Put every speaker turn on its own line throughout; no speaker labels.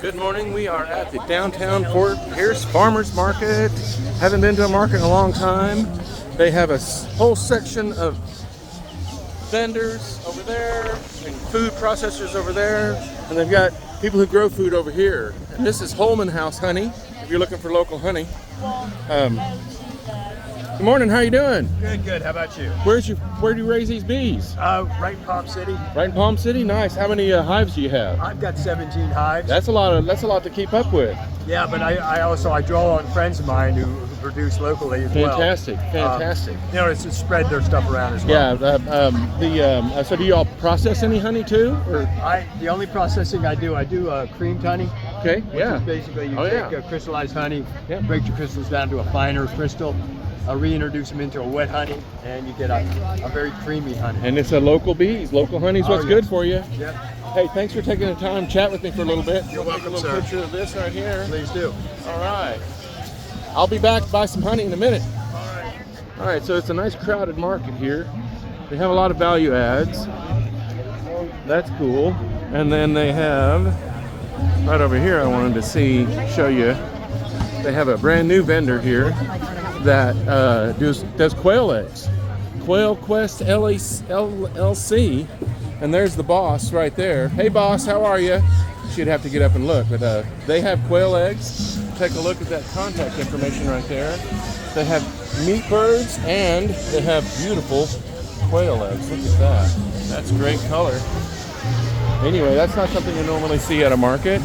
Good morning. We are at the downtown Fort Pierce Farmers Market. Haven't been to a market in a long time. They have a whole section of vendors over there and food processors over there. And they've got people who grow food over here. And this is Holman House honey, if you're looking for local honey. Good morning, how you doing?
Good, good. How about you?
Where do you raise these bees?
Right in Palm City.
Right in Palm City? Nice. How many hives do you have?
I've got 17 hives.
That's a lot to keep up with.
Yeah, but I draw on friends of mine who produce locally as well.
Fantastic.
It's to spread their stuff around as well.
Yeah. So do you all process any honey too? Or?
The only processing I do creamed honey.
Okay.
Which is basically you take crystallized honey, break the crystals down to a finer crystal. Reintroduce them into a wet honey, and you get a very creamy honey.
And it's a local bees. Local honey's what's good for you.
Yeah.
Hey, thanks for taking the time to chat with me for a little bit.
You're welcome,
take a little picture of this right here.
Please do.
All right. I'll be back to buy some honey in a minute.
All right.
All right, so it's a nice crowded market here. They have a lot of value adds. That's cool. And then they have, right over here, I wanted to show you, they have a brand new vendor here that does quail eggs. Quail Quest LLC, and there's the boss right there. Hey boss, how are you? She'd have to get up and look, but they have quail eggs. Take a look at that contact information right there. They have meat birds and they have beautiful quail eggs. Look at that. That's great color. Anyway, that's not something you normally see at a market.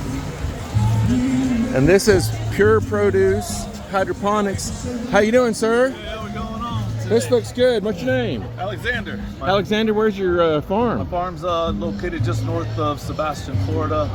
And this is Pure Produce Hydroponics. How you doing, sir?
Hey, what's going on today?
This looks good. What's your name?
Alexander.
Alexander, where's your farm?
My farm's located just north of Sebastian, Florida,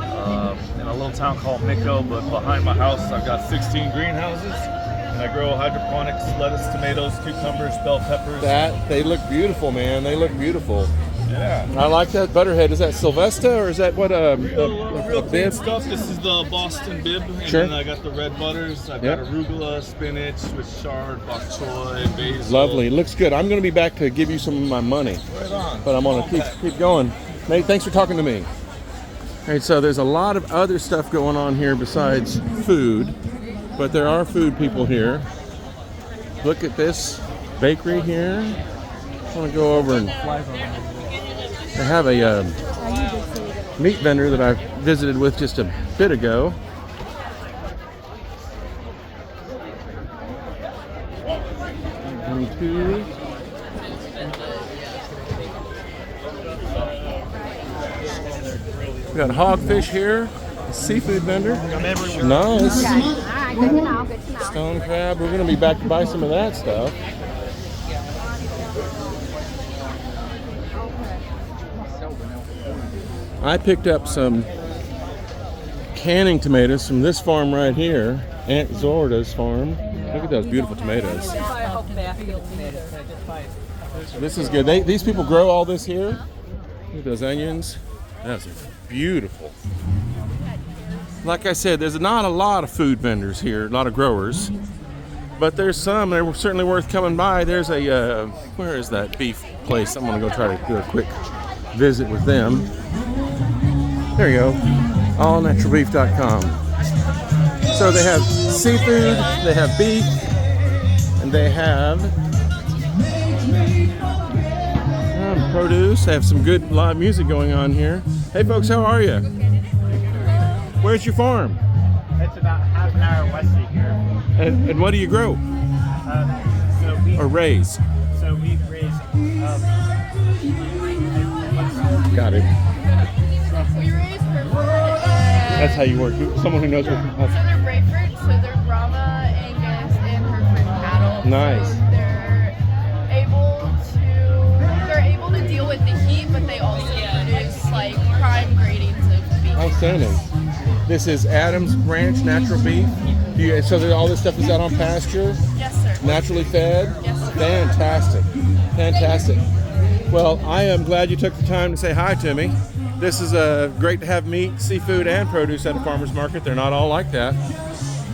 in a little town called Mico, but behind my house I've got 16 greenhouses, and I grow hydroponics, lettuce, tomatoes, cucumbers, bell peppers.
They look beautiful, man. They look beautiful.
Yeah.
I like that butterhead. Is that Sylvester or is that what
Real
bib?
clean stuff. This is the Boston bib, and
Sure.
then I got the red butters. I've got arugula, spinach, Swiss chard, bok choy, basil.
Lovely. It looks good. I'm going to be back to give you some of my money,
Right on.
but I'm going to keep going. Nate, thanks for talking to me. All right, so there's a lot of other stuff going on here besides food, but there are food people here. Look at this bakery here. I want to go over and they have a meat vendor that I visited with just a bit ago. We got hogfish here, a seafood vendor. Nice. Stone crab. We're going to be back to buy some of that stuff. I picked up some canning tomatoes from this farm right here, Aunt Zorda's farm. Look at those beautiful tomatoes. This is good. These people grow all this here. Look at those onions. Those are beautiful. Like I said, there's not a lot of food vendors here, a lot of growers, but there's some. They're certainly worth coming by. There's a where is that beef place? I'm gonna go try to do a quick visit with them. There you go, allnaturalbeef.com. So they have seafood, they have beef, and they have produce. They have some good live music going on here. Hey folks, how are you? Where's your farm?
It's about half an hour west of here.
And what do you grow? Or raise?
So we raise.
Got it.
We raise purple.
That's how you work. Someone who knows what.
So they're Brayford, so they're Brahma, Angus, and Hereford cattle.
Nice.
So they're able to deal with the heat, but they also produce like prime gradings of beef.
Outstanding. This is Adams Ranch Natural Beef. So all this stuff is out on pasture?
Yes, sir.
Naturally fed?
Yes, sir.
Fantastic. Fantastic. Well, I am glad you took the time to say hi to me. This is great to have meat, seafood, and produce at a farmer's market. They're not all like that.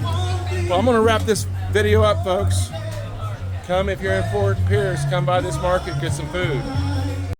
Well, I'm going to wrap this video up, folks. Come if you're in Fort Pierce, come by this market, get some food.